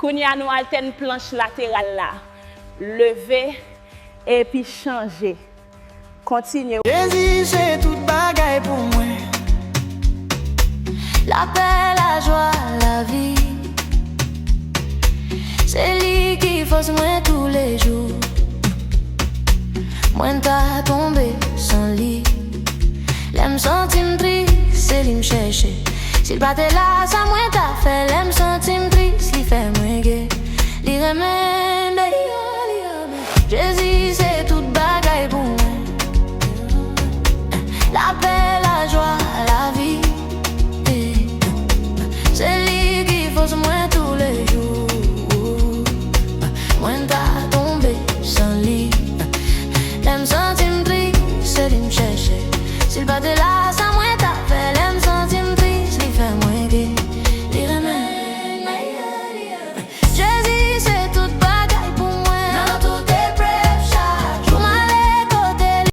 Kounya nous alterne planche latérale là. Lever et puis changer. Continuez. Jésus, c'est toute bagaille pour moi. La paix, la joie, la vie. C'est lui qui force moi tous les jours. Moi pas tombé sans lit. L'aime sentir triste, c'est lui me chercher. S'il battait là, ça moi t'a fait. L'aime sentir triste, il fait moi.